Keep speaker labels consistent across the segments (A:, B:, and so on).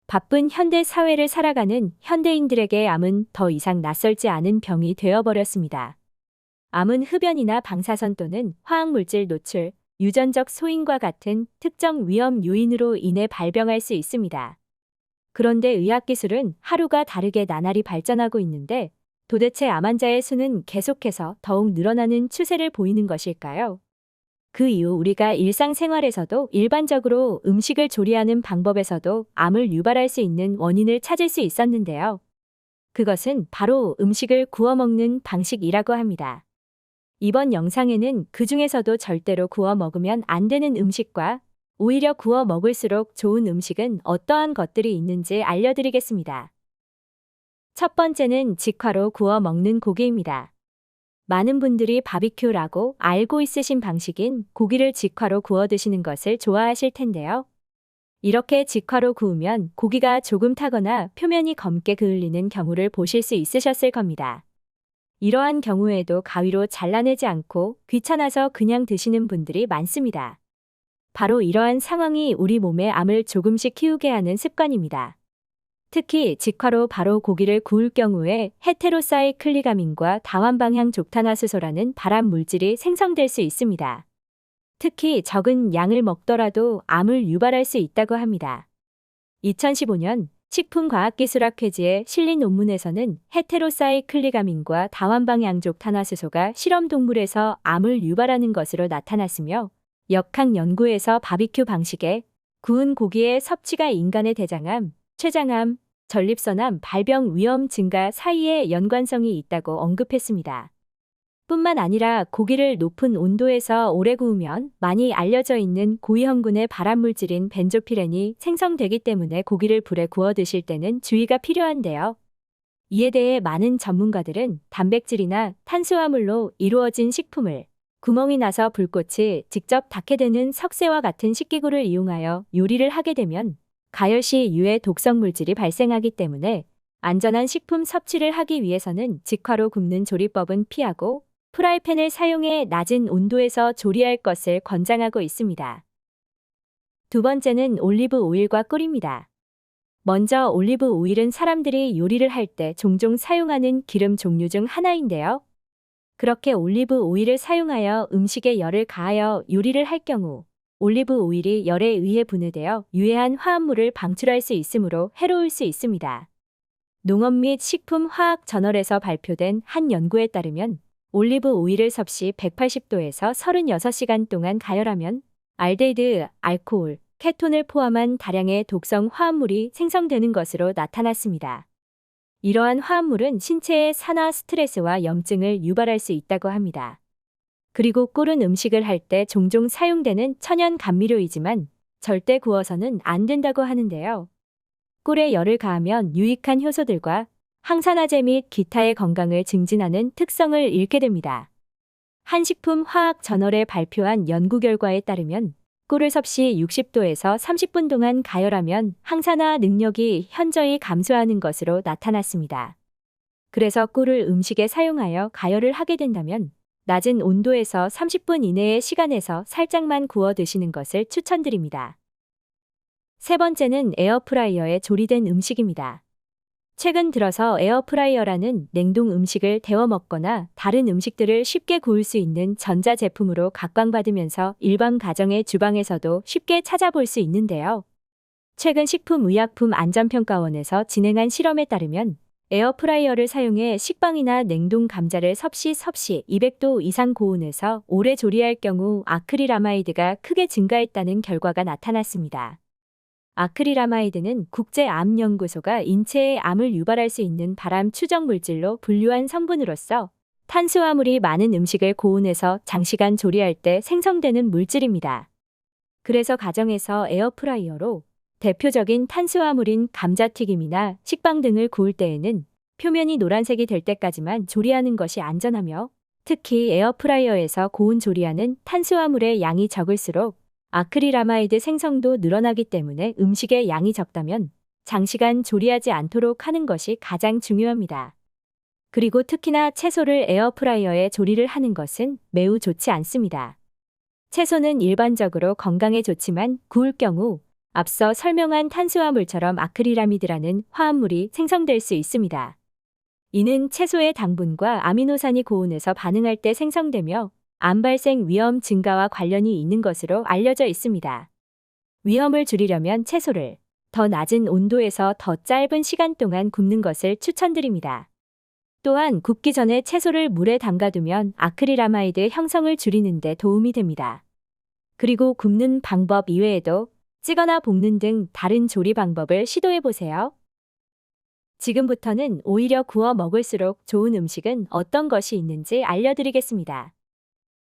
A: 바쁜 현대 사회를 살아가는 현대인들에게 암은 더 이상 낯설지 않은 병이 되어버렸습니다. 암은 흡연이나 방사선 또는 화학물질 노출, 유전적 소인과 같은 특정 위험 요인으로 인해 발병할 수 있습니다. 그런데 의학기술은 하루가 다르게 나날이 발전하고 있는데 도대체 암 환자의 수는 계속해서 더욱 늘어나는 추세를 보이는 것일까요? 그 이후 우리가 일상생활에서도 일반적으로 음식을 조리하는 방법에서도 암을 유발할 수 있는 원인을 찾을 수 있었는데요. 그것은 바로 음식을 구워 먹는 방식이라고 합니다. 이번 영상에는 그 중에서도 절대로 구워 먹으면 안 되는 음식과 오히려 구워 먹을수록 좋은 음식은 어떠한 것들이 있는지 알려드리겠습니다. 첫 번째는 직화로 구워 먹는 고기입니다. 많은 분들이 바비큐라고 알고 있으신 방식인 고기를 직화로 구워 드시는 것을 좋아하실 텐데요. 이렇게 직화로 구우면 고기가 조금 타거나 표면이 검게 그을리는 경우를 보실 수 있으셨을 겁니다. 이러한 경우에도 가위로 잘라내지 않고 귀찮아서 그냥 드시는 분들이 많습니다. 바로 이러한 상황이 우리 몸에 암을 조금씩 키우게 하는 습관입니다. 특히 직화로 바로 고기를 구울 경우에 헤테로사이클리가민과 다환방향 족탄화수소라는 발암 물질이 생성될 수 있습니다. 특히 적은 양을 먹더라도 암을 유발할 수 있다고 합니다. 2015년 식품과학기술학회지에 실린 논문에서는 헤테로사이클리가민과 다환방향족탄화수소가 실험동물에서 암을 유발하는 것으로 나타났으며 역학 연구에서 바비큐 방식의 구운 고기의 섭취가 인간의 대장암, 췌장암, 전립선암 발병 위험 증가 사이에 연관성이 있다고 언급했습니다. 뿐만 아니라 고기를 높은 온도에서 오래 구우면 많이 알려져 있는 고위험군의 발암물질인 벤조피렌이 생성되기 때문에 고기를 불에 구워 드실 때는 주의가 필요한데요. 이에 대해 많은 전문가들은 단백질이나 탄수화물로 이루어진 식품을 구멍이 나서 불꽃이 직접 닿게 되는 석쇠와 같은 식기구를 이용하여 요리를 하게 되면 가열시 유해 독성 물질이 발생하기 때문에 안전한 식품 섭취를 하기 위해서는 직화로 굽는 조리법은 피하고 프라이팬을 사용해 낮은 온도에서 조리할 것을 권장하고 있습니다. 두 번째는 올리브 오일과 꿀입니다. 먼저 올리브 오일은 사람들이 요리를 할 때 종종 사용하는 기름 종류 중 하나인데요. 그렇게 올리브 오일을 사용하여 음식에 열을 가하여 요리를 할 경우 올리브 오일이 열에 의해 분해되어 유해한 화합물을 방출할 수 있으므로 해로울 수 있습니다. 농업 및 식품화학 저널에서 발표된 한 연구에 따르면 올리브 오일을 섭씨 180도에서 36시간 동안 가열하면 알데히드, 알코올, 케톤을 포함한 다량의 독성 화합물이 생성되는 것으로 나타났습니다. 이러한 화합물은 신체의 산화 스트레스와 염증을 유발할 수 있다고 합니다. 그리고 꿀은 음식을 할 때 종종 사용되는 천연 감미료이지만 절대 구워서는 안 된다고 하는데요. 꿀에 열을 가하면 유익한 효소들과 항산화제 및 기타의 건강을 증진하는 특성을 잃게 됩니다. 한식품화학 저널에 발표한 연구 결과에 따르면 꿀을 섭씨 60도에서 30분 동안 가열하면 항산화 능력이 현저히 감소하는 것으로 나타났습니다. 그래서 꿀을 음식에 사용하여 가열을 하게 된다면 낮은 온도에서 30분 이내의 시간에서 살짝만 구워 드시는 것을 추천드립니다. 세 번째는 에어프라이어에 조리된 음식입니다. 최근 들어서 에어프라이어라는 냉동 음식을 데워 먹거나 다른 음식들을 쉽게 구울 수 있는 전자제품으로 각광받으면서 일반 가정의 주방에서도 쉽게 찾아볼 수 있는데요. 최근 식품의약품안전평가원에서 진행한 실험에 따르면 에어프라이어를 사용해 식빵이나 냉동 감자를 섭씨 200도 이상 고온에서 오래 조리할 경우 아크릴아마이드가 크게 증가했다는 결과가 나타났습니다. 아크릴아마이드는 국제암연구소가 인체에 암을 유발할 수 있는 발암 추정 물질로 분류한 성분으로서 탄수화물이 많은 음식을 고온에서 장시간 조리할 때 생성되는 물질입니다. 그래서 가정에서 에어프라이어로 대표적인 탄수화물인 감자튀김이나 식빵 등을 구울 때에는 표면이 노란색이 될 때까지만 조리하는 것이 안전하며 특히 에어프라이어에서 고온 조리하는 탄수화물의 양이 적을수록 아크릴아마이드 생성도 늘어나기 때문에 음식의 양이 적다면 장시간 조리하지 않도록 하는 것이 가장 중요합니다. 그리고 특히나 채소를 에어프라이어에 조리를 하는 것은 매우 좋지 않습니다. 채소는 일반적으로 건강에 좋지만 구울 경우 앞서 설명한 탄수화물처럼 아크릴아미드라는 화합물이 생성될 수 있습니다. 이는 채소의 당분과 아미노산이 고온에서 반응할 때 생성되며 암 발생 위험 증가와 관련이 있는 것으로 알려져 있습니다. 위험을 줄이려면 채소를 더 낮은 온도에서 더 짧은 시간 동안 굽는 것을 추천드립니다. 또한 굽기 전에 채소를 물에 담가두면 아크릴아마이드 형성을 줄이는 데 도움이 됩니다. 그리고 굽는 방법 이외에도 찌거나 볶는 등 다른 조리 방법을 시도해 보세요. 지금부터는 오히려 구워 먹을수록 좋은 음식은 어떤 것이 있는지 알려드리겠습니다.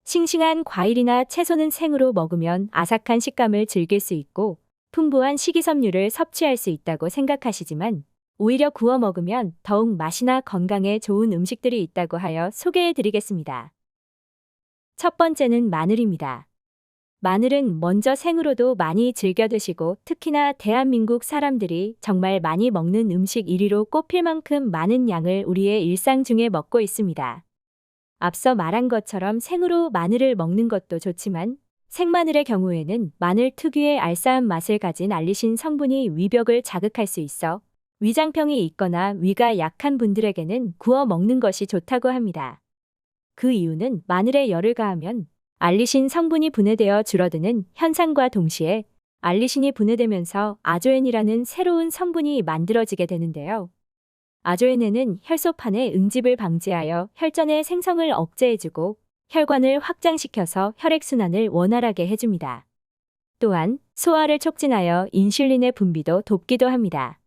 A: 싱싱한 과일이나 채소는 생으로 먹으면 아삭한 식감을 즐길 수 있고 풍부한 식이섬유를 섭취할 수 있다고 생각하시지만 오히려 구워 먹으면 더욱 맛이나 건강에 좋은 음식들이 있다고 하여 소개해 드리겠습니다. 첫 번째는 마늘입니다. 마늘은 먼저 생으로도 많이 즐겨 드시고 특히나 대한민국 사람들이 정말 많이 먹는 음식 1위로 꼽힐 만큼 많은 양을 우리의 일상 중에 먹고 있습니다. 앞서 말한 것처럼 생으로 마늘을 먹는 것도 좋지만 생마늘의 경우에는 마늘 특유의 알싸한 맛을 가진 알리신 성분이 위벽을 자극할 수 있어 위장병이 있거나 위가 약한 분들에게는 구워 먹는 것이 좋다고 합니다. 그 이유는 마늘에 열을 가하면 알리신 성분이 분해되어 줄어드는 현상과 동시에 알리신이 분해되면서 아조엔이라는 새로운 성분이 만들어지게 되는데요. 아조엔에는 혈소판의 응집을 방지하여 혈전의 생성을 억제해주고 혈관을 확장시켜서 혈액순환을 원활하게 해줍니다. 또한 소화를 촉진하여 인슐린의 분비도 돕기도 합니다.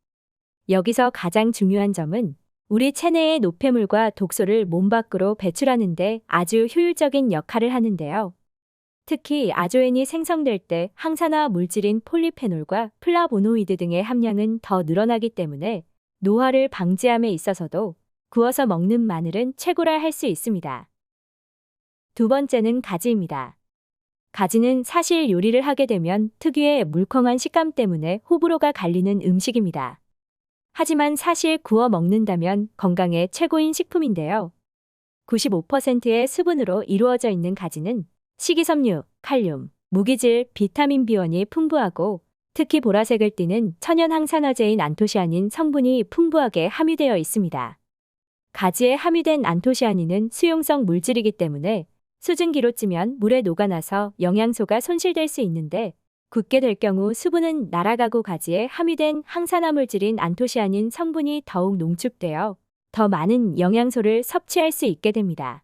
A: 여기서 가장 중요한 점은 우리 체내의 노폐물과 독소를 몸 밖으로 배출하는 데 아주 효율적인 역할을 하는데요. 특히 아조엔이 생성될 때 항산화 물질인 폴리페놀과 플라보노이드 등의 함량은 더 늘어나기 때문에 노화를 방지함에 있어서도 구워서 먹는 마늘은 최고라 할 수 있습니다. 두 번째는 가지입니다. 가지는 사실 요리를 하게 되면 특유의 물컹한 식감 때문에 호불호가 갈리는 음식입니다. 하지만 사실 구워 먹는다면 건강에 최고인 식품인데요. 95%의 수분으로 이루어져 있는 가지는 식이섬유, 칼륨, 무기질, 비타민 B1이 풍부하고 특히 보라색을 띠는 천연 항산화제인 안토시아닌 성분이 풍부하게 함유되어 있습니다. 가지에 함유된 안토시아닌은 수용성 물질이기 때문에 수증기로 찌면 물에 녹아나서 영양소가 손실될 수 있는데 굳게 될 경우 수분은 날아가고 가지에 함유된 항산화 물질인 안토시아닌 성분이 더욱 농축되어 더 많은 영양소를 섭취할 수 있게 됩니다.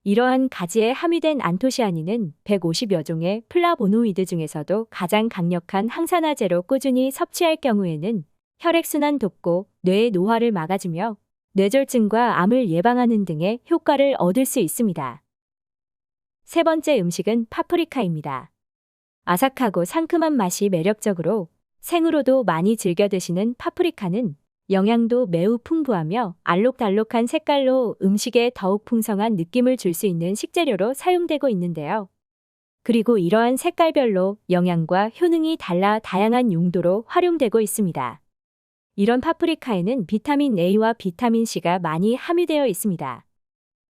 A: 이러한 가지에 함유된 안토시아닌은 150여 종의 플라보노이드 중에서도 가장 강력한 항산화제로 꾸준히 섭취할 경우에는 혈액순환 돕고 뇌의 노화를 막아주며 뇌졸중과 암을 예방하는 등의 효과를 얻을 수 있습니다. 세 번째 음식은 파프리카입니다. 아삭하고 상큼한 맛이 매력적으로 생으로도 많이 즐겨 드시는 파프리카는 영양도 매우 풍부하며 알록달록한 색깔로 음식에 더욱 풍성한 느낌을 줄 수 있는 식재료로 사용되고 있는데요. 그리고 이러한 색깔별로 영양과 효능이 달라 다양한 용도로 활용되고 있습니다. 이런 파프리카에는 비타민 A와 비타민 C가 많이 함유되어 있습니다.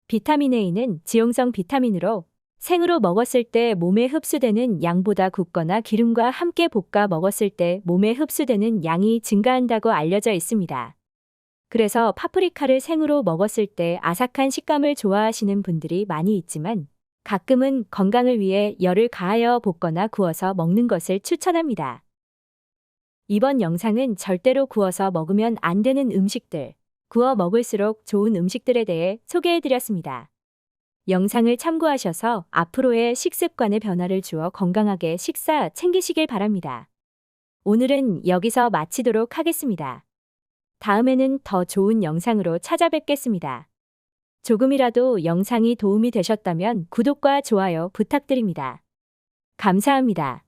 A: 비타민 A는 지용성 비타민으로 생으로 먹었을 때 몸에 흡수되는 양보다 굽거나 기름과 함께 볶아 먹었을 때 몸에 흡수되는 양이 증가한다고 알려져 있습니다. 그래서 파프리카를 생으로 먹었을 때 아삭한 식감을 좋아하시는 분들이 많이 있지만 가끔은 건강을 위해 열을 가하여 볶거나 구워서 먹는 것을 추천합니다. 이번 영상은 절대로 구워서 먹으면 안 되는 음식들, 구워 먹을수록 좋은 음식들에 대해 소개해드렸습니다. 영상을 참고하셔서 앞으로의 식습관에 변화를 주어 건강하게 식사 챙기시길 바랍니다. 오늘은 여기서 마치도록 하겠습니다. 다음에는 더 좋은 영상으로 찾아뵙겠습니다. 조금이라도 영상이 도움이 되셨다면 구독과 좋아요 부탁드립니다. 감사합니다.